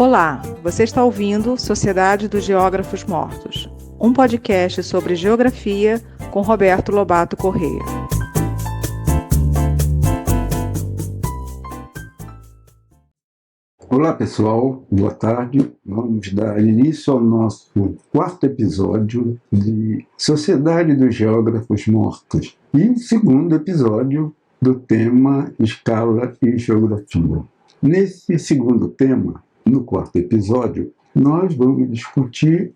Olá, você está ouvindo Sociedade dos Geógrafos Mortos, um podcast sobre geografia com Roberto Lobato Corrêa. Olá pessoal, boa tarde. Vamos dar início ao nosso quarto episódio de Sociedade dos Geógrafos Mortos e segundo episódio do tema Escala e Geografia. Nesse segundo tema, no quarto episódio, nós vamos discutir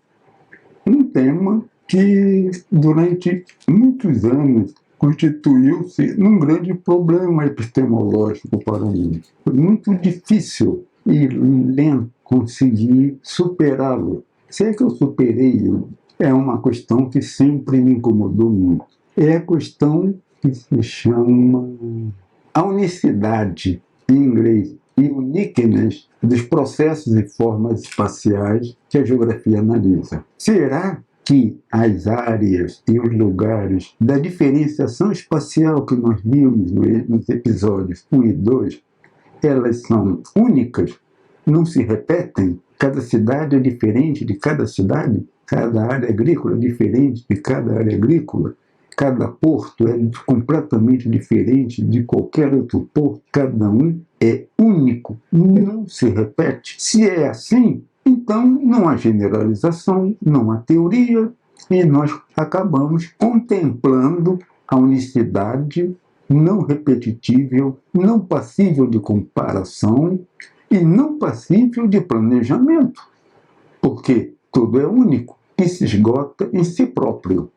um tema que durante muitos anos constituiu-se num grande problema epistemológico para mim. Foi muito difícil e lento conseguir superá-lo. Se é que eu superei-o, é uma questão que sempre me incomodou muito. É a questão que se chama a unicidade, em inglês, e uniqueness dos processos e formas espaciais que a geografia analisa. Será que as áreas e os lugares da diferenciação espacial que nós vimos nos episódios 1 e 2, elas são únicas, não se repetem? Cada cidade é diferente de cada cidade? Cada área agrícola é diferente de cada área agrícola? Cada porto é completamente diferente de qualquer outro porto? Cada um é único, não se repete. Se é assim, então não há generalização, não há teoria, e nós acabamos contemplando a unicidade não repetitível, não passível de comparação e não passível de planejamento, porque tudo é único e se esgota em si próprio.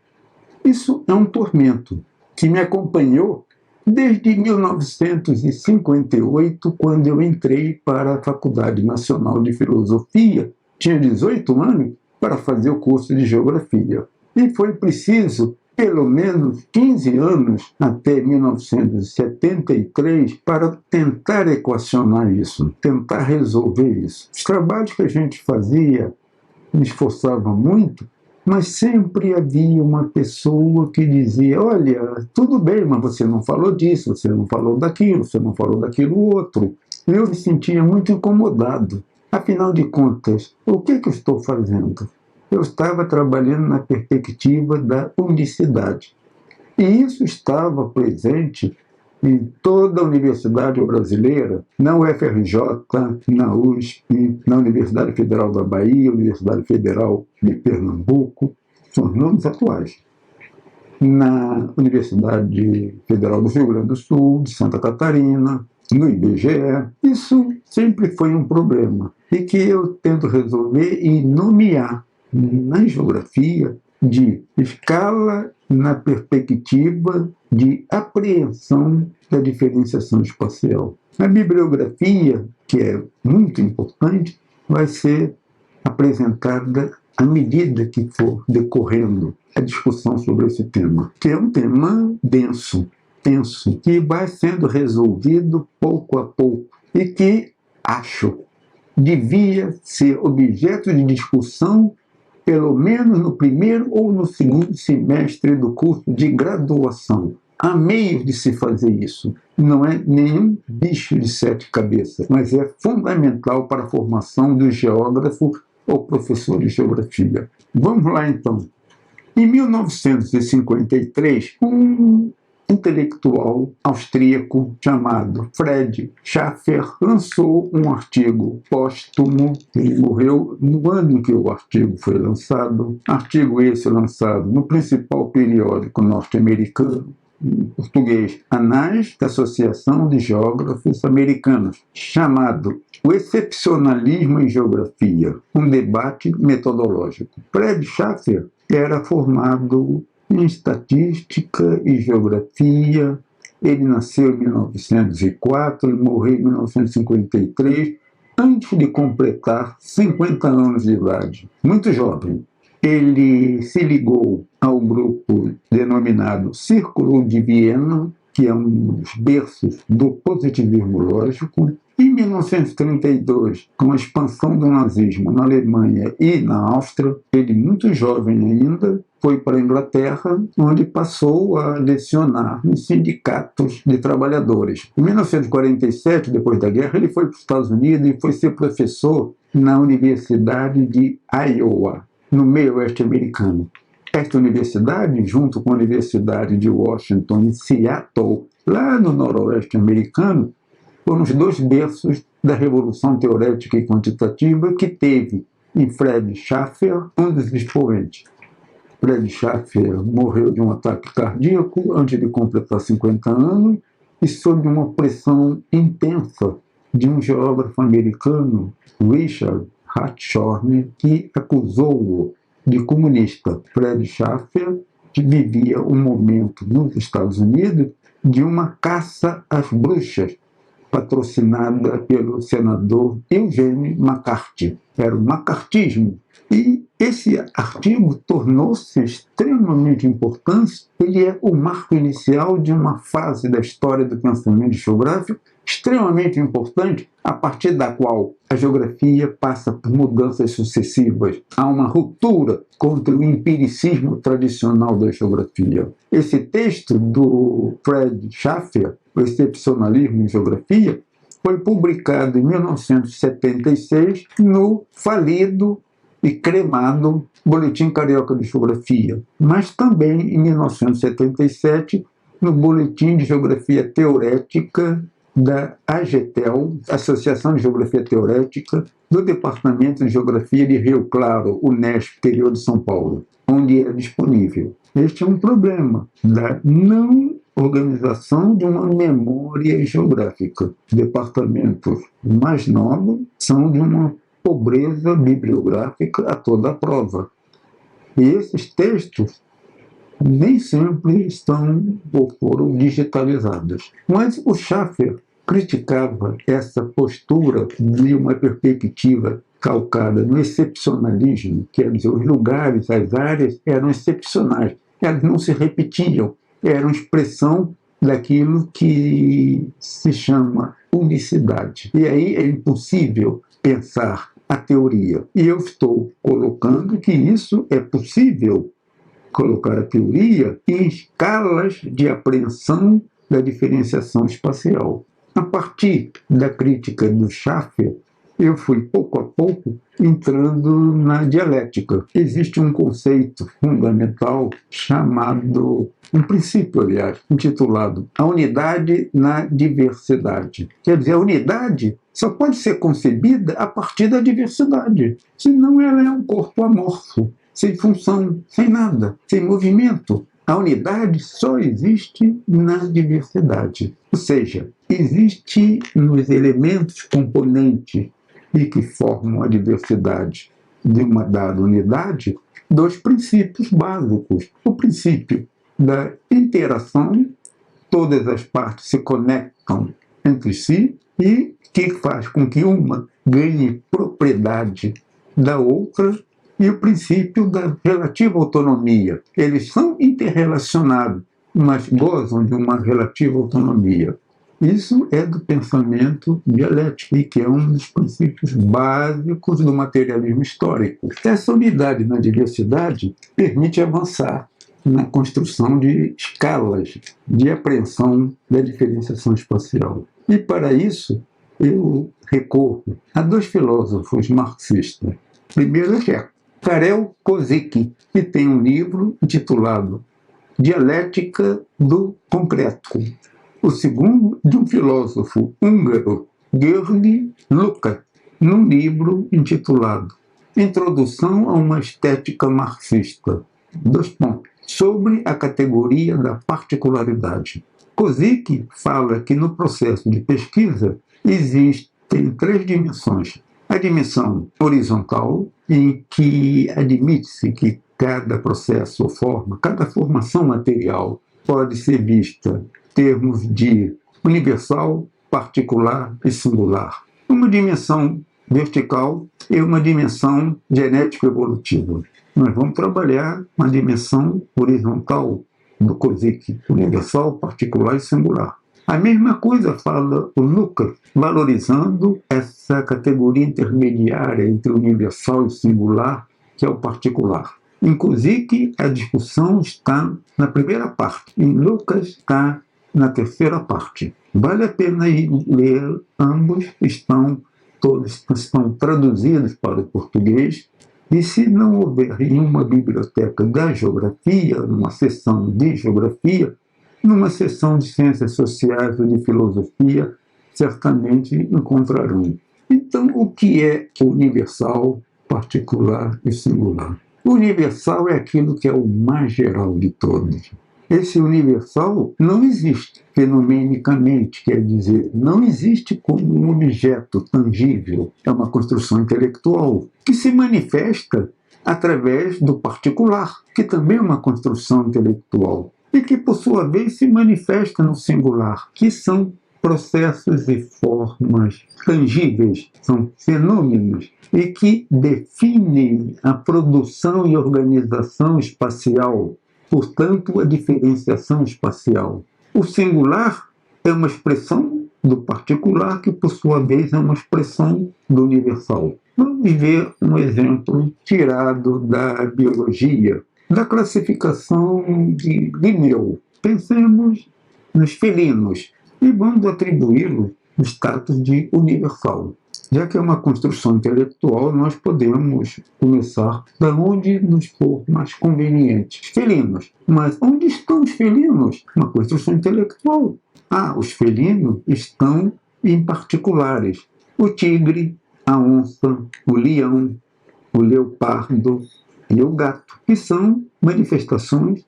Isso é um tormento que me acompanhou desde 1958, quando eu entrei para a Faculdade Nacional de Filosofia. Tinha 18 anos para fazer o curso de Geografia. E foi preciso pelo menos 15 anos, até 1973, para tentar equacionar isso, tentar resolver isso. Os trabalhos que a gente fazia me esforçava muito, mas sempre havia uma pessoa que dizia: olha, tudo bem, mas você não falou disso, você não falou daquilo, você não falou daquilo outro. Eu me sentia muito incomodado. Afinal de contas, o que eu estou fazendo? Eu estava trabalhando na perspectiva da unicidade. E isso estava presente em toda a universidade brasileira, na UFRJ, na USP, na Universidade Federal da Bahia, Universidade Federal de Pernambuco, são os nomes atuais, na Universidade Federal do Rio Grande do Sul, de Santa Catarina, no IBGE. Isso sempre foi um problema e que eu tento resolver e nomear na geografia de escala na perspectiva de apreensão da diferenciação espacial. A bibliografia, que é muito importante, vai ser apresentada à medida que for decorrendo a discussão sobre esse tema, que é um tema denso, tenso, que vai sendo resolvido pouco a pouco e que, acho, devia ser objeto de discussão pelo menos no primeiro ou no segundo semestre do curso de graduação. Há meios de se fazer isso. Não é nenhum bicho de sete cabeças, mas é fundamental para a formação do geógrafo ou professor de geografia. Vamos lá, então. Em 1953, um intelectual austríaco chamado Fred Schaffer lançou um artigo póstumo. Ele morreu no ano em que o artigo foi lançado. Artigo esse lançado no principal periódico norte-americano, em português, Anais da Associação de Geógrafos Americanos, chamado O Excepcionalismo em Geografia, um debate metodológico. Fred Schaffer era formado em estatística e geografia. Ele nasceu em 1904 e morreu em 1953, antes de completar 50 anos de idade. Muito jovem. Ele se ligou ao grupo denominado Círculo de Viena, que é um dos berços do positivismo lógico, Em 1932, com a expansão do nazismo na Alemanha e na Áustria, ele, muito jovem ainda, foi para a Inglaterra, onde passou a lecionar nos sindicatos de trabalhadores. Em 1947, depois da guerra, ele foi para os Estados Unidos e foi ser professor na Universidade de Iowa, no meio oeste americano. Esta universidade, junto com a Universidade de Washington em Seattle, lá no noroeste americano, foram os dois berços da Revolução Teorética e Quantitativa que teve em Fred Schaffer um dos expoentes. Fred Schaffer morreu de um ataque cardíaco antes de completar 50 anos e sob uma pressão intensa de um geógrafo americano, Richard Hartshorne, que acusou-o de comunista. Fred Schaffer vivia um momento nos Estados Unidos de uma caça às bruxas, patrocinada pelo senador Eugene McCarthy. Era o macartismo. E esse artigo tornou-se extremamente importante. Ele é o marco inicial de uma fase da história do pensamento geográfico extremamente importante, a partir da qual a geografia passa por mudanças sucessivas. Há uma ruptura contra o empiricismo tradicional da geografia. Esse texto do Fred Schaffer, O Excepcionalismo em Geografia, foi publicado em 1976 no falido e cremado Boletim Carioca de Geografia, mas também em 1977 no Boletim de Geografia Teorética da AGTEL, Associação de Geografia Teorética, do Departamento de Geografia de Rio Claro, Unesp, interior de São Paulo, onde é disponível. Este é um problema da não organização de uma memória geográfica. Departamentos mais novos são de uma pobreza bibliográfica a toda a prova. E esses textos nem sempre estão ou foram digitalizados. Mas o Schaffer criticava essa postura de uma perspectiva calcada no excepcionalismo, quer dizer, os lugares, as áreas eram excepcionais, elas não se repetiam, eram expressão daquilo que se chama unicidade. E aí é impossível pensar a teoria. E eu estou colocando que isso é possível, colocar a teoria em escalas de apreensão da diferenciação espacial. A partir da crítica do Schaffer, eu fui pouco a pouco entrando na dialética. Existe um conceito fundamental chamado, um princípio, aliás, intitulado A Unidade na Diversidade. Quer dizer, a unidade só pode ser concebida a partir da diversidade, senão ela é um corpo amorfo, sem função, sem nada, sem movimento. A unidade só existe na diversidade. Ou seja, existe nos elementos componentes e que formam a diversidade de uma dada unidade dois princípios básicos. O princípio da interação, todas as partes se conectam entre si e que faz com que uma ganhe propriedade da outra, e o princípio da relativa autonomia. Eles são interrelacionados, mas gozam de uma relativa autonomia. Isso é do pensamento dialético, e que é um dos princípios básicos do materialismo histórico. Essa unidade na diversidade permite avançar na construção de escalas de apreensão da diferenciação espacial. E para isso, eu recorro a dois filósofos marxistas. Primeiro é Karel Kozik, que tem um livro intitulado Dialética do Concreto. O segundo, de um filósofo húngaro, György Lukács, num livro intitulado Introdução a uma Estética Marxista, sobre a categoria da particularidade. Kozik fala que no processo de pesquisa existem três dimensões. A dimensão horizontal, em que admite-se que cada processo ou forma, cada formação material pode ser vista em termos de universal, particular e singular. Uma dimensão vertical e uma dimensão genético-evolutiva. Nós vamos trabalhar uma dimensão horizontal do Kozik, universal, particular e singular. A mesma coisa fala o Lucas, valorizando essa categoria intermediária entre o universal e o singular, que é o particular. Inclusive que a discussão está na primeira parte, e Lucas está na terceira parte. Vale a pena ler, ambos todos estão traduzidos para o português, e se não houver em uma biblioteca da geografia, numa seção de geografia, numa seção de ciências sociais ou de filosofia, certamente encontrarão. Então, o que é universal, particular e singular? O universal é aquilo que é o mais geral de todos. Esse universal não existe fenomenicamente, quer dizer, não existe como um objeto tangível. É uma construção intelectual que se manifesta através do particular, que também é uma construção intelectual, e que, por sua vez, se manifesta no singular, que são processos e formas tangíveis, são fenômenos, e que definem a produção e organização espacial, portanto, a diferenciação espacial. O singular é uma expressão do particular, que, por sua vez, é uma expressão do universal. Vamos ver um exemplo tirado da biologia, da classificação de Linneu. Pensemos nos felinos e vamos atribuí-lo o status de universal. Já que é uma construção intelectual, nós podemos começar da onde nos for mais conveniente. Felinos. Mas onde estão os felinos? Uma construção intelectual. Os felinos estão em particulares. O tigre, a onça, o leão, o leopardo e o gato, que são manifestações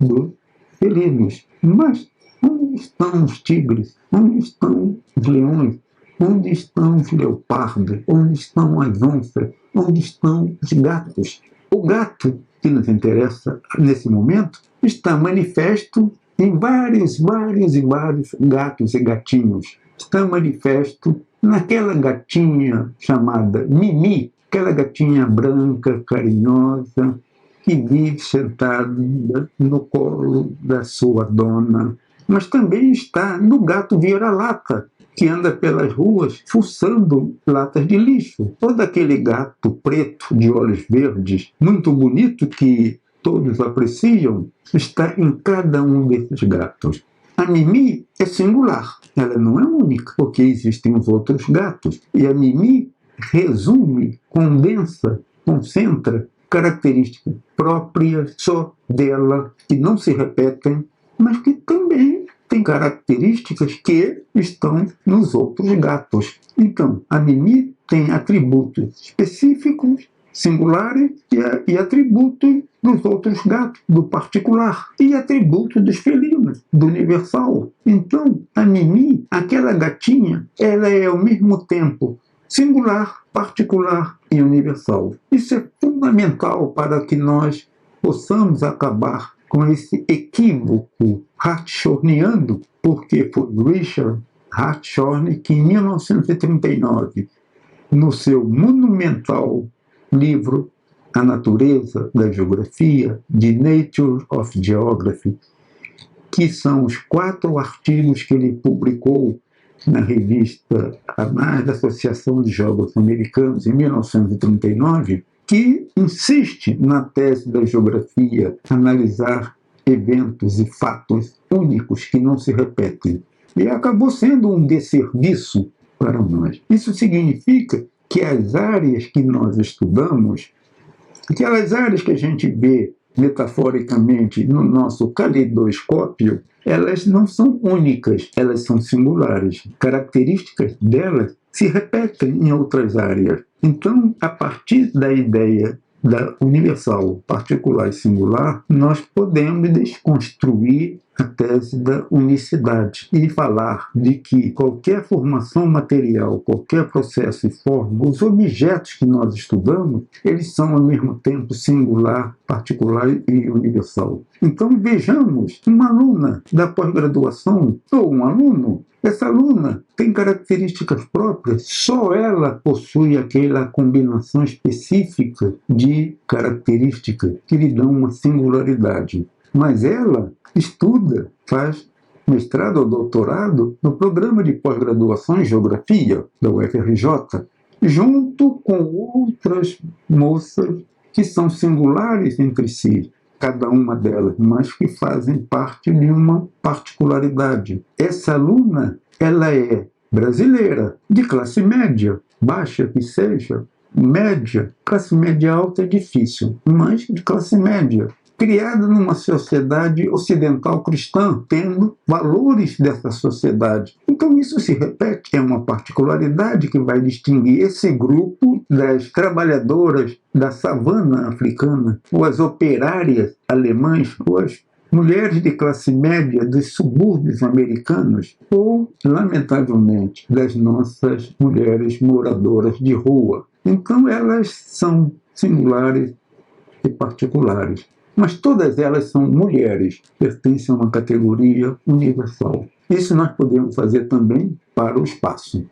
dos felinos. Mas onde estão os tigres? Onde estão os leões? Onde estão os leopardos? Onde estão as onças? Onde estão os gatos? O gato, que nos interessa nesse momento, está manifesto em vários gatos e gatinhos. Está manifesto naquela gatinha chamada Mimi, aquela gatinha branca, carinhosa, que vive sentada no colo da sua dona. Mas também está no gato vira-lata, que anda pelas ruas fuçando latas de lixo. Ou daquele gato preto de olhos verdes, muito bonito, que todos apreciam, está em cada um desses gatos. A Mimi é singular, ela não é única, porque existem os outros gatos. E a Mimi resume, condensa, concentra características próprias só dela, que não se repetem, mas que também tem características que estão nos outros gatos. Então, a Mimi tem atributos específicos, singulares, e atributos dos outros gatos, do particular, e atributos dos felinos, do universal. Então, a Mimi, aquela gatinha, ela é ao mesmo tempo singular, particular e universal. Isso é fundamental para que nós possamos acabar com esse equívoco hartshorniano, porque foi Richard Hartshorne que, em 1939, no seu monumental livro A Natureza da Geografia, The Nature of Geography, que são os 4 artigos que ele publicou na revista da Associação de Geógrafos Americanos, em 1939, que insiste na tese da geografia analisar eventos e fatos únicos que não se repetem. E acabou sendo um desserviço para nós. Isso significa que as áreas que nós estudamos, aquelas áreas que a gente vê metaforicamente no nosso caleidoscópio, elas não são únicas, elas são singulares. Características delas se repetem em outras áreas. Então, a partir da ideia da universal, particular e singular, nós podemos desconstruir a tese da unicidade e falar de que qualquer formação material, qualquer processo e forma, os objetos que nós estudamos, eles são ao mesmo tempo singular, particular e universal. Então vejamos uma aluna da pós-graduação ou um aluno. Essa aluna tem características próprias, só ela possui aquela combinação específica de características que lhe dão uma singularidade. Mas ela estuda, faz mestrado ou doutorado no programa de pós-graduação em Geografia da UFRJ, junto com outras moças que são singulares entre si, cada uma delas, mas que fazem parte de uma particularidade. Essa aluna, ela é brasileira, de classe média, baixa que seja, média, classe média alta é difícil, mas de classe média, criada numa sociedade ocidental cristã, tendo valores dessa sociedade. Então isso se repete, é uma particularidade que vai distinguir esse grupo das trabalhadoras da savana africana, ou as operárias alemãs, ou as mulheres de classe média dos subúrbios americanos, ou, lamentavelmente, das nossas mulheres moradoras de rua. Então elas são singulares e particulares. Mas todas elas são mulheres, pertencem a uma categoria universal. Isso nós podemos fazer também para o espaço.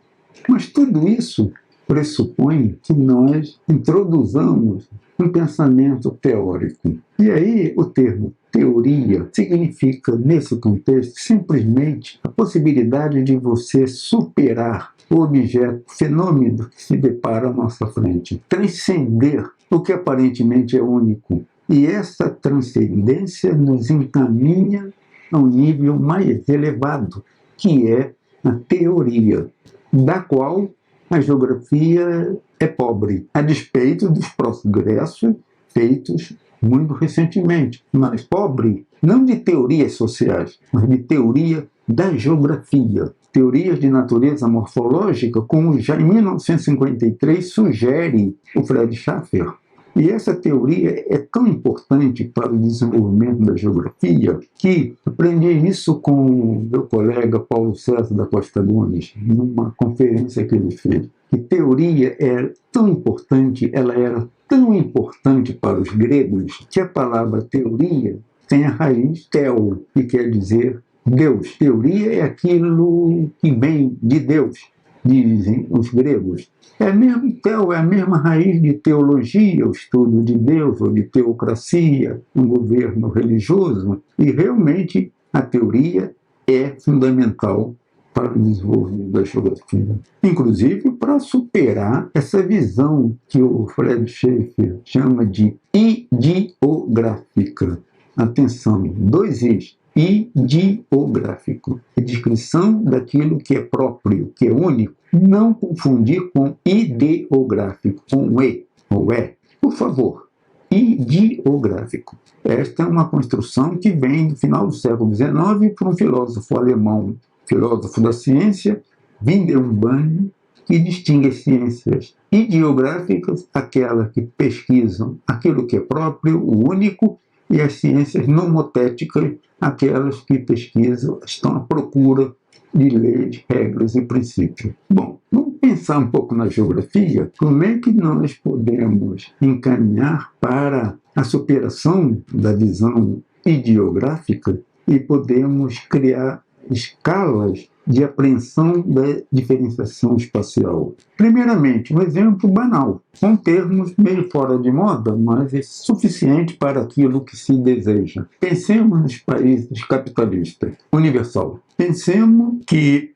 Mas tudo isso pressupõe que nós introduzamos um pensamento teórico. E aí o termo teoria significa, nesse contexto, simplesmente a possibilidade de você superar o objeto, fenômeno que se depara à nossa frente, transcender o que aparentemente é único. E essa transcendência nos encaminha a um nível mais elevado, que é a teoria, da qual a geografia é pobre, a despeito dos progressos feitos muito recentemente, mas pobre não de teorias sociais, mas de teoria da geografia. Teorias de natureza morfológica, como já em 1953 sugere o Fred Schaffer. E essa teoria é tão importante para o desenvolvimento da geografia que aprendi isso com o meu colega Paulo César da Costa Gomes, numa conferência que ele fez. Que teoria é tão importante, ela era tão importante para os gregos, que a palavra teoria tem a raiz teo, que quer dizer Deus. Teoria é aquilo que vem de Deus, dizem os gregos. É mesmo teo, é a mesma raiz de teologia, o estudo de Deus, ou de teocracia, um governo religioso. E realmente a teoria é fundamental para o desenvolvimento da geografia. Inclusive para superar essa visão que o Fred Schaffer chama de ideográfica. Atenção, 2 Is. Ideográfico, a descrição daquilo que é próprio, que é único. Não confundir com ideográfico, com E ou E. Por favor, ideográfico. Esta é uma construção que vem do final do século XIX por um filósofo alemão, filósofo da ciência, Windelband, que distingue as ciências ideográficas, aquelas que pesquisam aquilo que é próprio, o único, e as ciências nomotéticas, aquelas que pesquisam, estão à procura de leis, regras e princípios. Bom, vamos pensar um pouco na geografia. Como é que nós podemos encaminhar para a superação da visão ideográfica e podemos criar escalas de apreensão da diferenciação espacial? Primeiramente, um exemplo banal, com termos meio fora de moda, mas é suficiente para aquilo que se deseja. Pensemos nos países capitalistas, universal. Pensemos que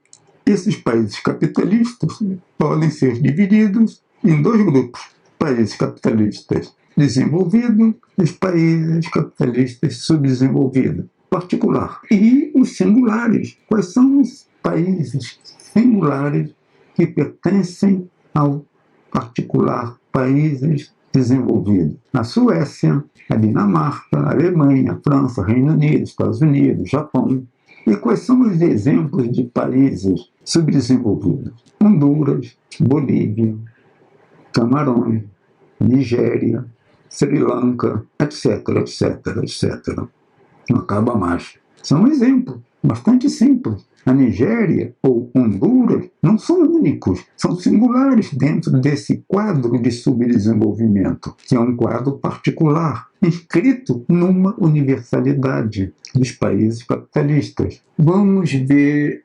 esses países capitalistas podem ser divididos em 2 grupos: países capitalistas desenvolvidos e os países capitalistas subdesenvolvidos. Particular. E os singulares. Quais são os países singulares que pertencem ao particular, países desenvolvidos? A Suécia, a Dinamarca, a Alemanha, a França, Reino Unido, Estados Unidos, Japão. E quais são os exemplos de países subdesenvolvidos? Honduras, Bolívia, Camarões, Nigéria, Sri Lanka, etc, etc, etc. Não acaba mais. São exemplos bastante simples. A Nigéria ou Honduras não são únicos, são singulares dentro desse quadro de subdesenvolvimento, que é um quadro particular, inscrito numa universalidade dos países capitalistas. Vamos ver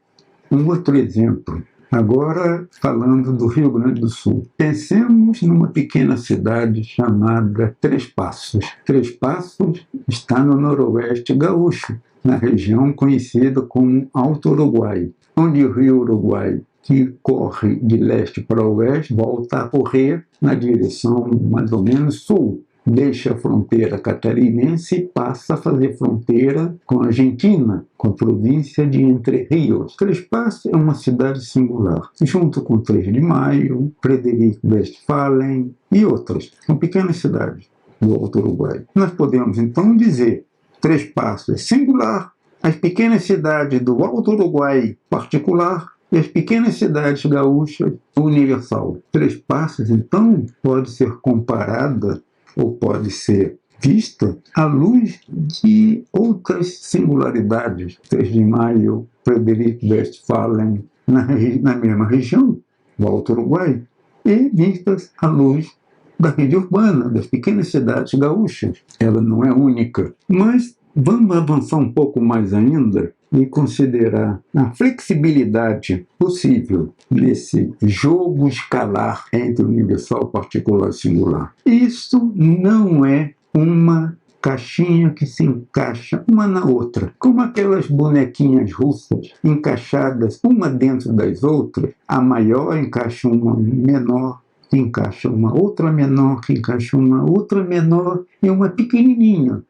um outro exemplo. Agora, falando do Rio Grande do Sul. Pensemos numa pequena cidade chamada Três Passos. Três Passos está no noroeste gaúcho. na região conhecida como Alto Uruguai, onde o rio Uruguai, que corre de leste para oeste, volta a correr na direção mais ou menos sul. Deixa a fronteira catarinense e passa a fazer fronteira com a Argentina, com a província de Entre Rios. Três Passos é uma cidade singular, junto com 3 de Maio, Frederico Westphalen e outras. São pequenas cidades do Alto Uruguai. Nós podemos então dizer Três Passos é singular, as pequenas cidades do Alto Uruguai particular e as pequenas cidades gaúchas universal. Três Passos então pode ser comparada ou pode ser vista à luz de outras singularidades. 3 de Maio, Frederico Westphalen, na mesma região, do Alto Uruguai, e vistas à luz da rede urbana, das pequenas cidades gaúchas. Ela não é única. Mas vamos avançar um pouco mais ainda e considerar a flexibilidade possível nesse jogo escalar entre universal, particular e singular. Isso não é uma caixinha que se encaixa uma na outra, como aquelas bonequinhas russas encaixadas uma dentro das outras. A maior encaixa uma menor, que encaixa uma outra menor, que encaixa uma outra menor e uma pequenininha,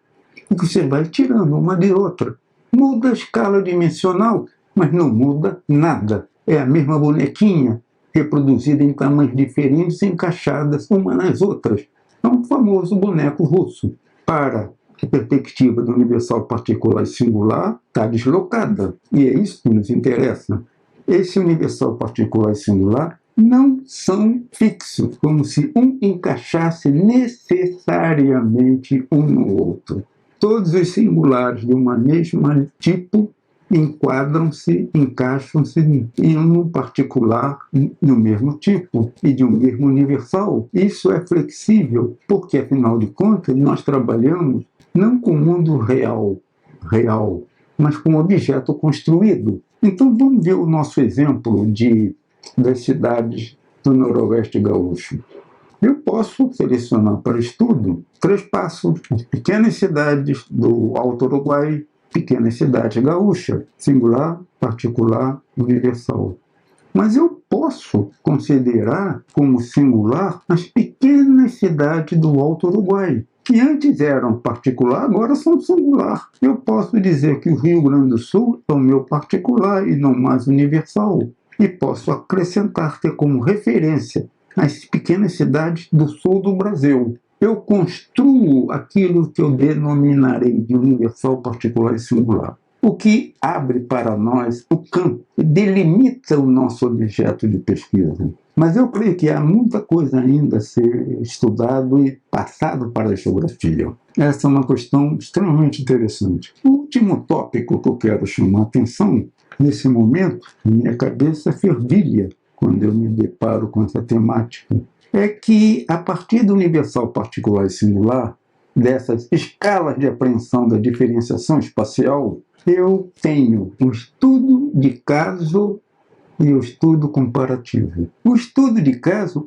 e que você vai tirando uma de outra. Muda a escala dimensional, mas não muda nada. É a mesma bonequinha, reproduzida em tamanhos diferentes, encaixadas uma nas outras. É um famoso boneco russo. Para a perspectiva do universal particular e singular, está deslocada. E é isso que nos interessa. Esse universal particular e singular não são fixos, como se um encaixasse necessariamente um no outro. Todos os singulares de uma mesma tipo enquadram-se, encaixam-se em um particular do mesmo tipo e de um mesmo universal. Isso é flexível, porque, afinal de contas, nós trabalhamos não com o mundo real, mas com objeto construído. Então, vamos ver o nosso exemplo das cidades do Noroeste Gaúcho. Eu posso selecionar para estudo Três Passos, pequenas cidades do Alto Uruguai, pequenas cidades gaúchas, singular, particular, universal. Mas eu posso considerar como singular as pequenas cidades do Alto Uruguai, que antes eram particular, agora são singular. Eu posso dizer que o Rio Grande do Sul é o meu particular e não mais universal. E posso acrescentar, ter como referência as pequenas cidades do sul do Brasil. Eu construo aquilo que eu denominarei de universal, particular e singular, o que abre para nós o campo, delimita o nosso objeto de pesquisa. Mas eu creio que há muita coisa ainda a ser estudado e passado para a geografia. Essa é uma questão extremamente interessante. O último tópico que eu quero chamar a atenção, nesse momento, minha cabeça fervilha quando eu me deparo com essa temática, é que, a partir do universal, particular e singular, dessas escalas de apreensão da diferenciação espacial, eu tenho o estudo de caso e o estudo comparativo. O estudo de caso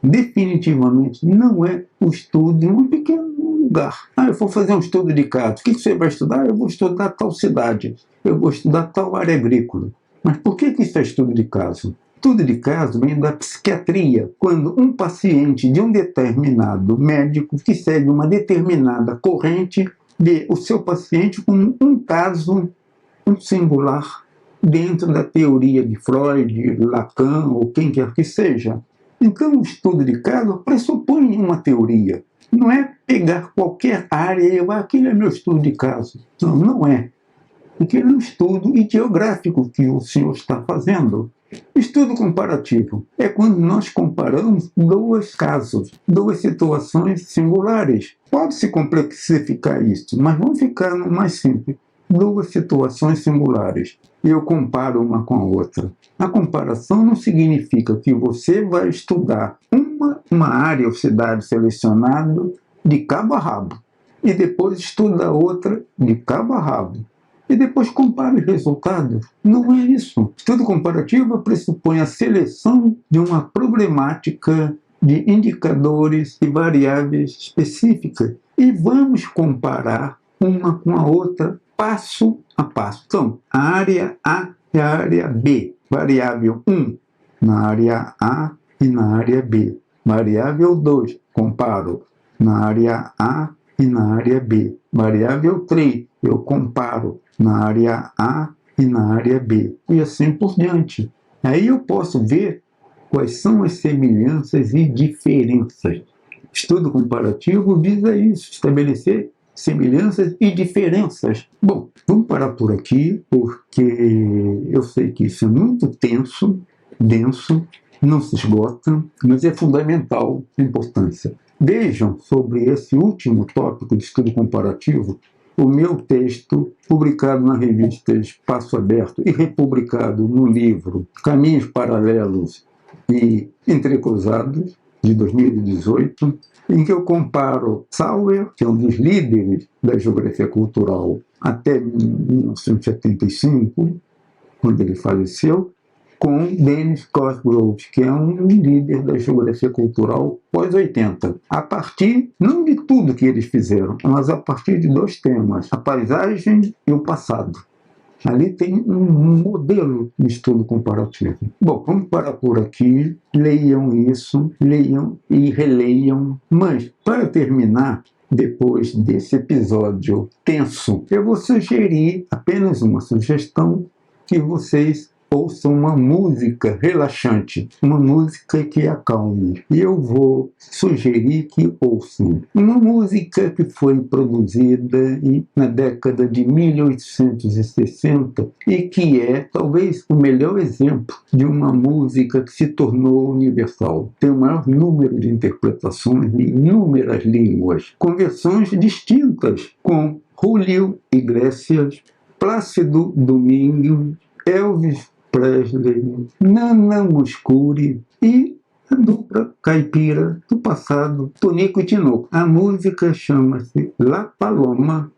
definitivamente não é o estudo de um pequeno lugar. Eu vou fazer um estudo de caso. O que você vai estudar? Eu vou estudar tal cidade, eu vou estudar tal área agrícola. Mas por que isso é estudo de caso? Estudo de caso vem da psiquiatria, quando um paciente de um determinado médico que segue uma determinada corrente vê o seu paciente como um caso, um singular, dentro da teoria de Freud, Lacan ou quem quer que seja. Então, o estudo de caso pressupõe uma teoria. Não é pegar qualquer área e aquilo é meu estudo de caso. Não é. Aquilo é um estudo ideográfico que o senhor está fazendo. Estudo comparativo é quando nós comparamos dois casos, duas situações singulares. Pode-se complexificar isso, mas vamos ficar no mais simples. Duas situações singulares. E eu comparo uma com a outra. A comparação não significa que você vai estudar uma área ou cidade selecionada de cabo a rabo e depois estuda outra de cabo a rabo. E depois compara os resultados. Não é isso. Estudo comparativo pressupõe a seleção de uma problemática de indicadores e variáveis específicas. E vamos comparar uma com a outra passo a passo. Então, a área A e a área B. Variável 1 na área A e na área B. Variável 2, comparo na área A e na área B. Variável 3, eu comparo na área A e na área B. E assim por diante. Aí eu posso ver quais são as semelhanças e diferenças. Estudo comparativo visa isso, estabelecer semelhanças e diferenças. Bom, vamos parar por aqui, porque eu sei que isso é muito denso, não se esgota, mas é fundamental a importância. Vejam sobre esse último tópico de estudo comparativo o meu texto, publicado na revista Espaço Aberto e republicado no livro Caminhos Paralelos e Entrecruzados, de 2018, em que eu comparo Sauer, que é um dos líderes da geografia cultural até 1975, quando ele faleceu, com Dennis Cosgrove, que é um líder da geografia cultural pós-80. A partir, não de tudo que eles fizeram, mas a partir de 2 temas, a paisagem e o passado. Ali tem um modelo de estudo comparativo. Bom, vamos parar por aqui, leiam isso, leiam e releiam. Mas, para terminar, depois desse episódio tenso, eu vou sugerir apenas uma sugestão, que vocês ouçam uma música relaxante, uma música que acalme. E eu vou sugerir que ouçam uma música que foi produzida na década de 1860 e que é talvez o melhor exemplo de uma música que se tornou universal. Tem o maior número de interpretações em inúmeras línguas, com versões distintas, com Julio Iglesias, Plácido Domingo, Elvis Presley, Nana Mouskouri e a dupla caipira do passado, Tonico e Tinoco. A música chama-se La Paloma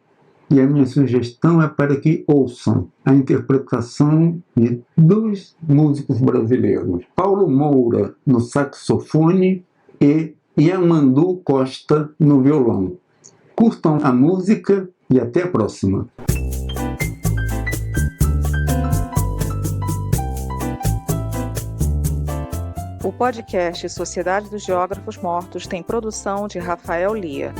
e a minha sugestão é para que ouçam a interpretação de 2 músicos brasileiros, Paulo Moura no saxofone e Yamandu Costa no violão. Curtam a música e até a próxima. O podcast Sociedade dos Geógrafos Mortos tem produção de Rafael Lia.